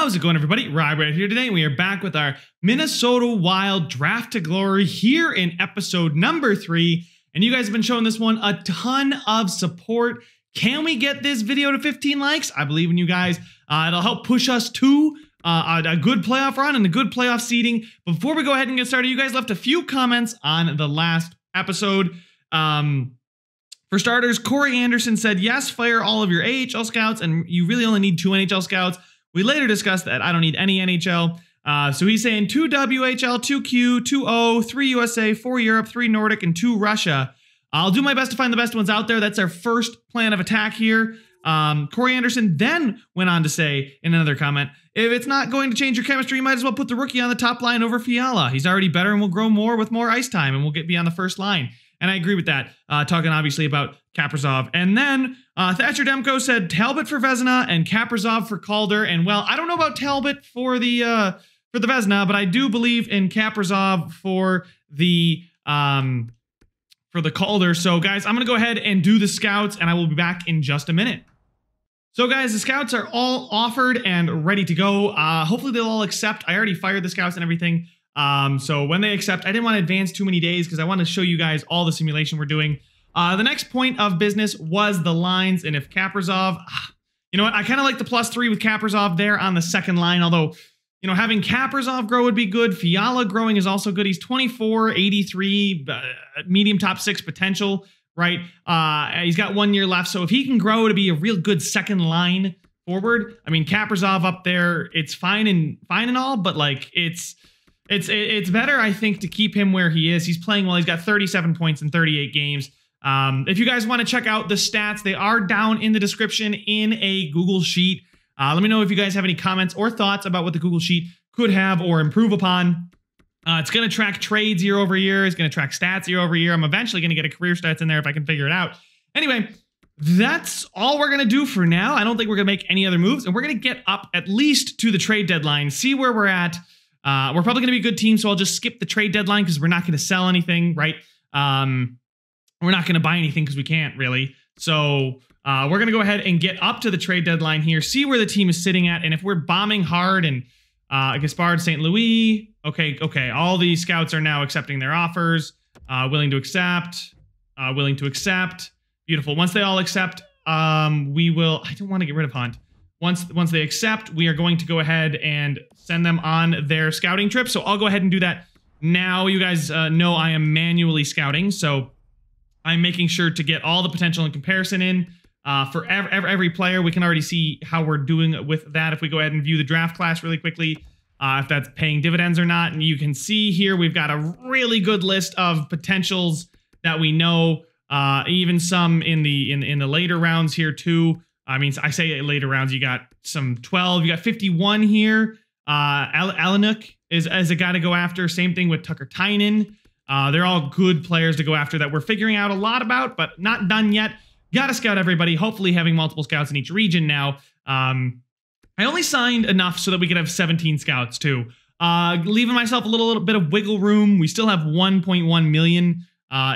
How's it going, everybody? Robert here today, and we are back with our Minnesota Wild Draft to Glory here in episode number 3. And you guys have been showing this one a ton of support. Can we get this video to 15 likes? I believe in you guys. It'll help push us to a good playoff run and a good playoff seeding. Before we go ahead and get started, you guys left a few comments on the last episode. For starters, Corey Anderson said, yes, fire all of your AHL scouts, and you really only need 2 NHL scouts. We later discussed that I don't need any NHL. So he's saying 2 WHL, 2 Q, 2 O, 3 USA, 4 Europe, 3 Nordic, and 2 Russia. I'll do my best to find the best ones out there. That's our first plan of attack here. Corey Anderson then went on to say in another comment, if it's not going to change your chemistry, you might as well put the rookie on the top line over Fiala. He's already better and will grow more with more ice time, and we'll be on the first line. And I agree with that, talking obviously about Kaprizov. And then Thatcher Demko said Talbot for Vezina and Kaprizov for Calder. And well, I don't know about Talbot for the Vezina, but I do believe in Kaprizov for the Calder. So guys, I'm gonna go ahead and do the scouts, and I will be back in just a minute. So guys, the scouts are all offered and ready to go. Hopefully they'll all accept. I already fired the scouts and everything. So when they accept, I didn't want to advance too many days because I want to show you guys all the simulation we're doing. The next point of business was the lines, and if Kaprizov, you know what, I kind of like the +3 with Kaprizov there on the second line, although, you know, having Kaprizov grow would be good. Fiala growing is also good. He's 24, 83, medium top 6 potential, right? He's got 1 year left, so if he can grow to be a real good second line forward, I mean, Kaprizov up there, it's fine and all, but like it's better, I think, to keep him where he is. He's playing well. He's got 37 points in 38 games. If you guys want to check out the stats, they are down in the description in a Google Sheet. Let me know if you guys have any comments or thoughts about what the Google Sheet could have or improve upon. It's going to track trades year over year. It's going to track stats year over year. I'm eventually going to get a career stats in there if I can figure it out. Anyway, that's all we're going to do for now. I don't think we're going to make any other moves, and we're going to get up at least to the trade deadline, see where we're at. We're probably going to be a good team, so I'll just skip the trade deadline because we're not going to sell anything, right? We're not going to buy anything because we can't, really. So we're going to go ahead and get up to the trade deadline here, see where the team is sitting at, and if we're bombing hard and Gaspard, St. Louis, okay, all these scouts are now accepting their offers, willing to accept, beautiful. Once they all accept, we will, I don't want to get rid of Hunt. Once they accept, we are going to go ahead and send them on their scouting trip. So I'll go ahead and do that now. You guys know I am manually scouting, so I'm making sure to get all the potential and comparison in for every player. We can already see how we're doing with that if we go ahead and view the draft class really quickly, if that's paying dividends or not. And you can see here we've got a really good list of potentials that we know, even some in the later rounds here too. I mean, I say later rounds, you got some 12, you got 51 here. Alanuk is a guy to go after. Same thing with Tucker Tynan. They're all good players to go after that we're figuring out a lot about, but not done yet. Got to scout everybody, hopefully having multiple scouts in each region now. I only signed enough so that we could have 17 scouts too. Leaving myself a little bit of wiggle room. We still have 1.1 million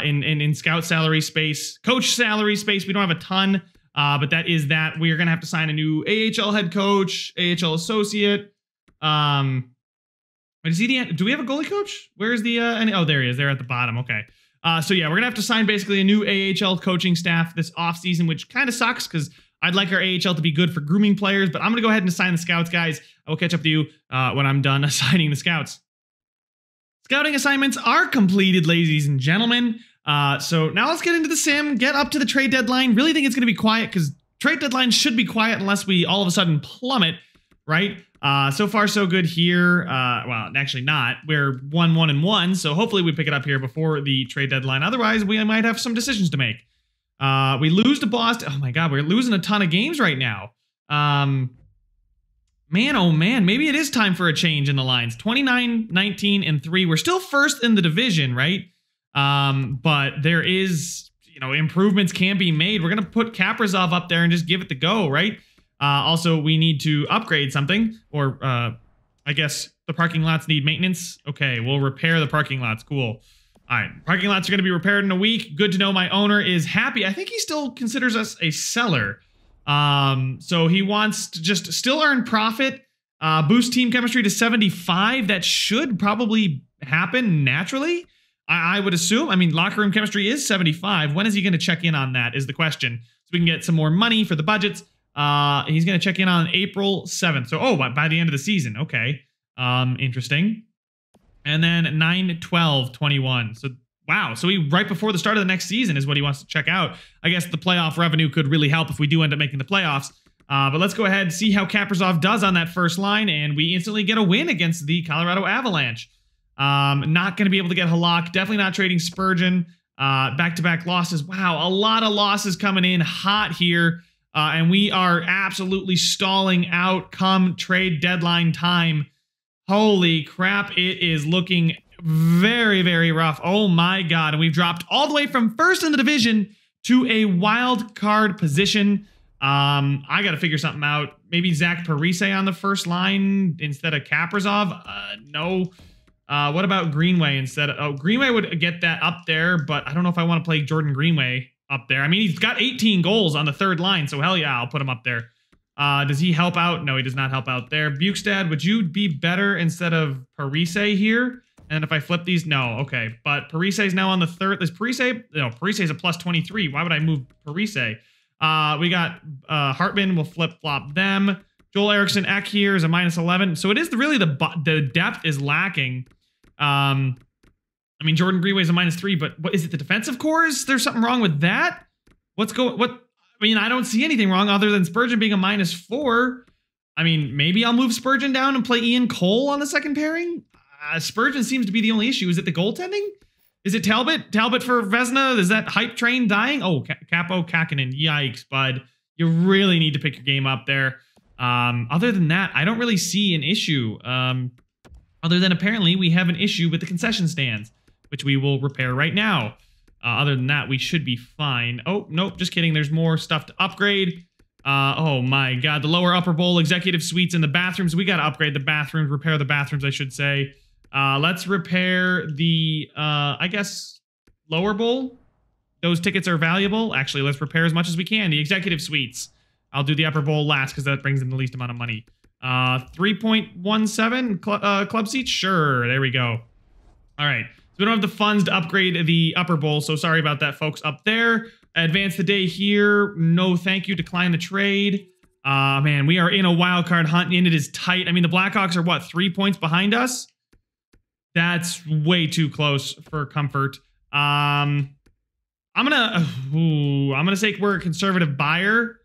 in scout salary space. Coach salary space, we don't have a ton. But that is that. We are going to have to sign a new AHL head coach, AHL associate. Is he do we have a goalie coach? Where's the, oh, there he is. They're at the bottom. Okay. So yeah, we're going to have to sign basically a new AHL coaching staff this offseason, which kind of sucks because I'd like our AHL to be good for grooming players, but I'm going to go ahead and assign the scouts, guys. I will catch up to you when I'm done assigning the scouts. Scouting assignments are completed, ladies and gentlemen. So now let's get into the sim, get up to the trade deadline. Really think it's going to be quiet because trade deadline should be quiet unless we all of a sudden plummet, right? So far, so good here. Well, actually not. We're 1-1-1, so hopefully we pick it up here before the trade deadline. Otherwise, we might have some decisions to make. We lose to Boston. Oh my God, we're losing a ton of games right now. Man, oh man, maybe it is time for a change in the lines. 29, 19, and 3. We're still first in the division, right? But there is, you know, improvements can be made. We're going to put Kaprizov up there and just give it the go, right? Also, we need to upgrade something, or I guess the parking lots need maintenance. Okay, we'll repair the parking lots. Cool. All right, parking lots are going to be repaired in a week. Good to know my owner is happy. I think he still considers us a seller. So he wants to just still earn profit Boost team chemistry to 75. That should probably happen naturally, I would assume. I mean, locker room chemistry is 75. When is he going to check in on that is the question. So we can get some more money for the budgets. He's going to check in on April 7th. So, oh, by the end of the season. Okay. Interesting. And then 9/12/21. So, wow. So he right before the start of the next season is what he wants to check out. I guess the playoff revenue could really help if we do end up making the playoffs. But let's go ahead and see how Kaprizov does on that first line. And we instantly get a win against the Colorado Avalanche. Not going to be able to get Halak. Definitely not trading Spurgeon. Back-to-back losses. Wow, a lot of losses coming in hot here. And we are absolutely stalling out come trade deadline time. Holy crap, it is looking very, very rough. Oh my God. And we've dropped all the way from first in the division to a wild card position. I got to figure something out. Maybe Zach Parise on the first line instead of Kaprizov. No. What about Greenway instead of... Oh, Greenway would get that up there, but I don't know if I want to play Jordan Greenway up there. I mean, he's got 18 goals on the third line, so hell yeah, I'll put him up there. Does he help out? No, he does not help out there. Bukestad, would you be better instead of Parise here? And if I flip these, no, okay. But Parise is now on the third. Is Parise? No, Parise is a plus 23. Why would I move Parise? We got Hartman. We'll flip-flop them. Joel Eriksson Ek here is a minus 11. So it is really the depth is lacking. I mean, Jordan Greenway is a minus 3, but what is it? The defensive core? Is there something wrong with that? I mean, I don't see anything wrong other than Spurgeon being a minus 4. I mean, maybe I'll move Spurgeon down and play Ian Cole on the second pairing. Spurgeon seems to be the only issue. Is it the goaltending? Is it Talbot? Talbot for Vezina? Is that hype train dying? Oh, Capo Kakinen. Yikes, bud. You really need to pick your game up there. Other than that, I don't really see an issue. Other than apparently we have an issue with the concession stands, which we will repair right now. Other than that, we should be fine. Oh, nope, just kidding. There's more stuff to upgrade. Oh my God, the lower upper bowl, executive suites, and the bathrooms. We got to upgrade the bathrooms, repair the bathrooms, I should say. Let's repair the, I guess, lower bowl. Those tickets are valuable. Actually, let's repair as much as we can. The executive suites. I'll do the upper bowl last because that brings in the least amount of money. 3.17 club seats? Sure, there we go. All right, so we don't have the funds to upgrade the upper bowl, so sorry about that, folks up there. Advance the day here. No, thank you. Decline the trade. Man, we are in a wild card hunt, and it is tight. I mean, the Blackhawks are, what, 3 points behind us? That's way too close for comfort. I'm gonna say we're a conservative buyer.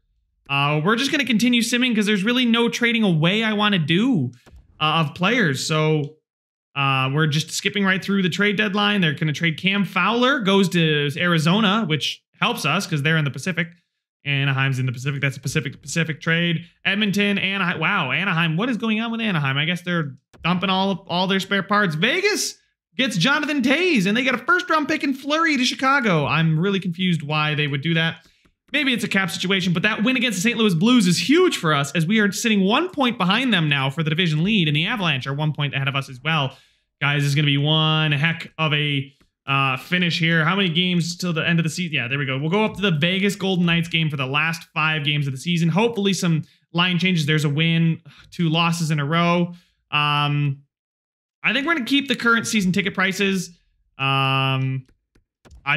We're just gonna continue simming because there's really no trading away I want to do of players. So we're just skipping right through the trade deadline. They're gonna trade Cam Fowler, goes to Arizona, which helps us because they're in the Pacific. Anaheim's in the Pacific. That's a Pacific trade. Edmonton, Anaheim. Wow, Anaheim. What is going on with Anaheim? I guess they're dumping all their spare parts. Vegas gets Jonathan Toews, and they got a first-round pick in Fleury to Chicago. I'm really confused why they would do that. Maybe it's a cap situation, but that win against the St. Louis Blues is huge for us as we are sitting 1 point behind them now for the division lead, and the Avalanche are 1 point ahead of us as well. Guys, this is going to be one heck of a finish here. How many games till the end of the season? Yeah, there we go. We'll go up to the Vegas Golden Knights game for the last 5 games of the season. Hopefully some line changes. There's a win, 2 losses in a row. I think we're going to keep the current season ticket prices. I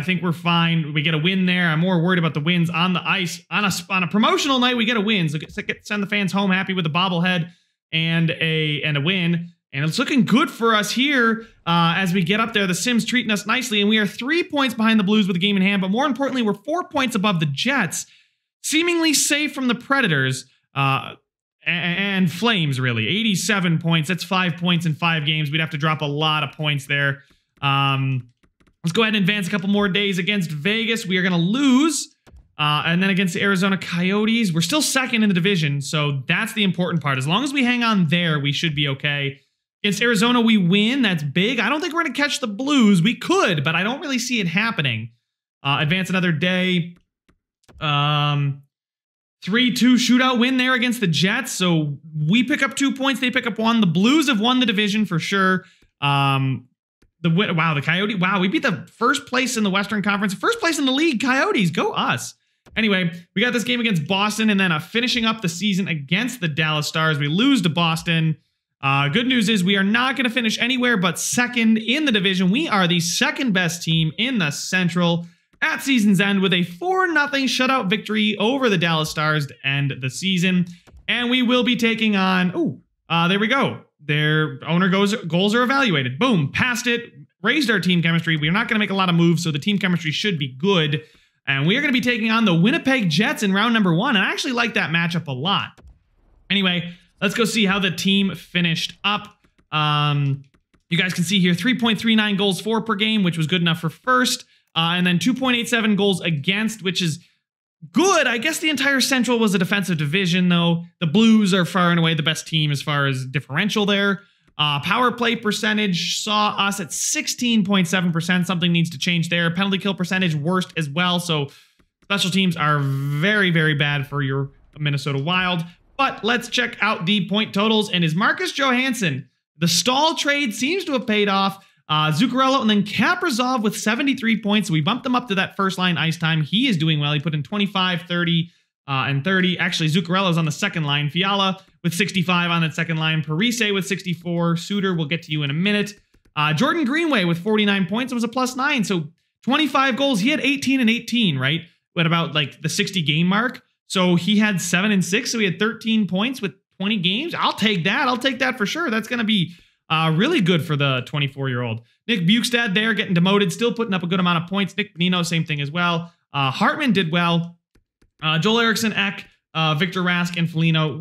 think we're fine. We get a win there. I'm more worried about the wins on the ice. On a promotional night, we get a win. So send the fans home happy with a bobblehead and a win. And it's looking good for us here as we get up there. The Sims treating us nicely, and we are 3 points behind the Blues with a game in hand. But more importantly, we're 4 points above the Jets, seemingly safe from the Predators and Flames, really. 87 points. That's 5 points in 5 games. We'd have to drop a lot of points there. Let's go ahead and advance a couple more days against Vegas. We are going to lose. And then against the Arizona Coyotes, we're still second in the division. So that's the important part. As long as we hang on there, we should be okay. Against Arizona, we win. That's big. I don't think we're going to catch the Blues. We could, but I don't really see it happening. Advance another day. 3-2 shootout win there against the Jets. So we pick up 2 points. They pick up 1. The Blues have won the division for sure. The Coyote. Wow, we beat the first place in the Western Conference. First place in the league. Coyotes, go us. Anyway, we got this game against Boston and then finishing up the season against the Dallas Stars. We lose to Boston. Good news is we are not going to finish anywhere but second in the division. We are the second best team in the Central at season's end with a 4-0 shutout victory over the Dallas Stars to end the season. And we will be taking on, there we go. Their owner goals are evaluated. Boom, passed it, raised our team chemistry. We are not going to make a lot of moves, so the team chemistry should be good. And we are going to be taking on the Winnipeg Jets in round number 1. And I actually like that matchup a lot. Anyway, let's go see how the team finished up. You guys can see here 3.39 goals for per game, which was good enough for first. And then 2.87 goals against, which is good. I guess the entire Central was a defensive division, though. The Blues are far and away the best team as far as differential there. Power play percentage saw us at 16.7%. Something needs to change there. Penalty kill percentage worst as well. So special teams are very, very bad for your Minnesota Wild. But let's check out the point totals. And is Marcus Johansson, the Stahl trade seems to have paid off. Zuccarello and then Kaprizov with 73 points. So we bumped them up to that first line ice time. He is doing well. He put in 25, 30, and 30. Actually, Zuccarello's on the second line. Fiala with 65 on that second line. Parise with 64. Suter, we'll get to you in a minute. Jordan Greenway with 49 points. It was a +9. So 25 goals. He had 18 and 18, right? At about like the 60 game mark. So he had 7 and 6. So he had 13 points with 20 games. I'll take that. I'll take that for sure. That's going to be really good for the 24-year-old. Nick Bukestad there getting demoted, still putting up a good amount of points. Nick Bonino, same thing as well. Hartman did well. Joel Eriksson, Ek, Victor Rask, and Foligno,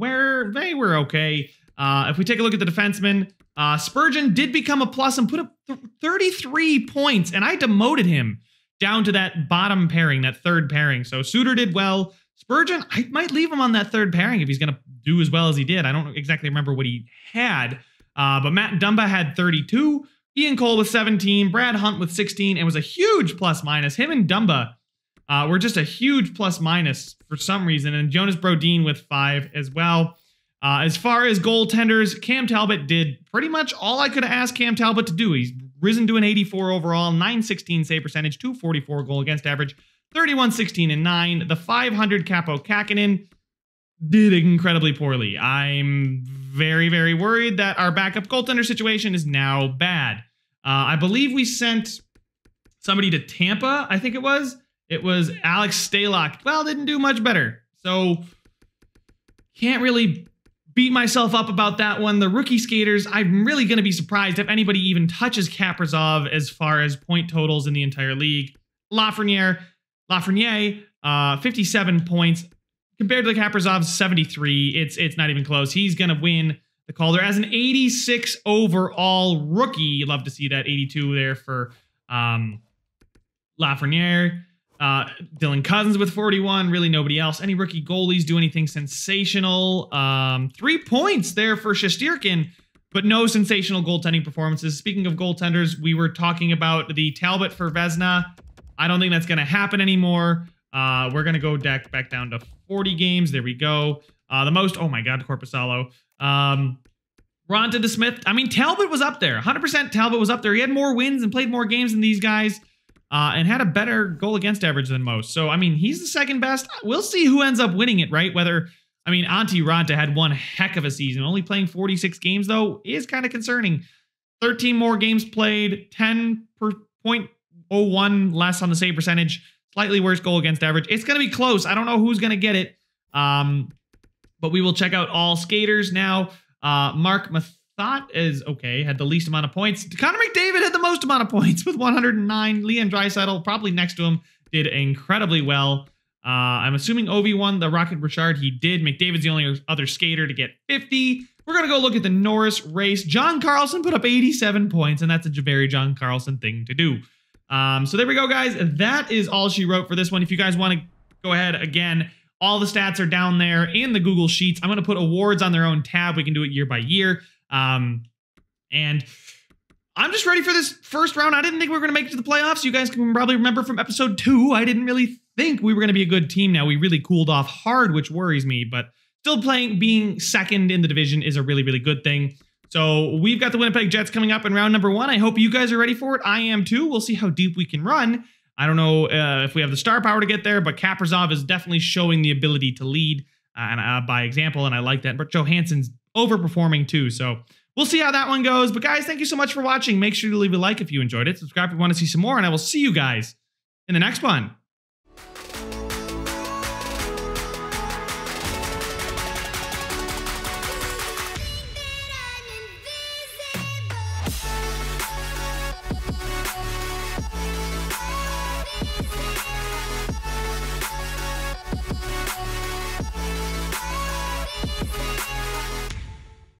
they were okay. If we take a look at the defensemen, Spurgeon did become a plus and put up 33 points, and I demoted him down to that bottom pairing, that third pairing. So Suter did well. Spurgeon, I might leave him on that third pairing if he's going to do as well as he did. I don't exactly remember what he had. But Matt Dumba had 32, Ian Cole with 17, Brad Hunt with 16, and was a huge plus-minus. Him and Dumba were just a huge plus-minus for some reason, and Jonas Brodin with 5 as well. As far as goaltenders, Cam Talbot did pretty much all I could have asked Cam Talbot to do. He's risen to an 84 overall, 916 save percentage, 244 goal against average, 31, 16, and 9. The 500 Capo Kakinen did incredibly poorly. I'm very, very worried that our backup goaltender situation is now bad. I believe we sent somebody to Tampa, I think it was. It was Alex Stalock. Well, didn't do much better. So can't really beat myself up about that one. The rookie skaters, I'm really going to be surprised if anybody even touches Kaprizov as far as point totals in the entire league. Lafreniere, 57 points. Compared to the Kaprizov's 73, it's not even close. He's going to win the Calder as an 86 overall rookie. Love to see that 82 there for Lafreniere. Dylan Cousins with 41. Really nobody else. Any rookie goalies do anything sensational? 3 points there for Shesterkin, but no sensational goaltending performances. Speaking of goaltenders, we were talking about the Talbot for Vezina. I don't think that's going to happen anymore. We're going to go back down to 40 games. There we go. The most, oh my God, Korpisalo. Ron to Smith. I mean, Talbot was up there. 100% Talbot was up there. He had more wins and played more games than these guys and had a better goal against average than most. So, I mean, he's the second best. We'll see who ends up winning it, right? I mean, Antti Ranta had one heck of a season. Only playing 46 games, though, is kind of concerning. 13 more games played, 10.01 less on the save percentage. Slightly worse goal against average. It's going to be close. I don't know who's going to get it. But we will check out all skaters now. Mark Mathot is okay. Had the least amount of points. Connor McDavid had the most amount of points with 109. Leon Draisaitl, probably next to him, did incredibly well. I'm assuming Ovi won the Rocket Richard. He did. McDavid's the only other skater to get 50. We're going to go look at the Norris race. John Carlson put up 87 points, and that's a very John Carlson thing to do. So there we go, guys. That is all she wrote for this one. If you guys want to go ahead, again, all the stats are down there in the Google Sheets. I'm going to put awards on their own tab. We can do it year by year. And I'm just ready for this first round. I didn't think we were going to make it to the playoffs. You guys can probably remember from episode 2, I didn't really think we were going to be a good team now. We really cooled off hard, which worries me. But still being second in the division is a really, really good thing. So we've got the Winnipeg Jets coming up in round number 1. I hope you guys are ready for it. I am too. We'll see how deep we can run. I don't know if we have the star power to get there, but Kaprizov is definitely showing the ability to lead and by example, and I like that. But Johansson's overperforming too, so we'll see how that one goes. But guys, thank you so much for watching. Make sure to leave a like if you enjoyed it. Subscribe if you want to see some more, and I will see you guys in the next one.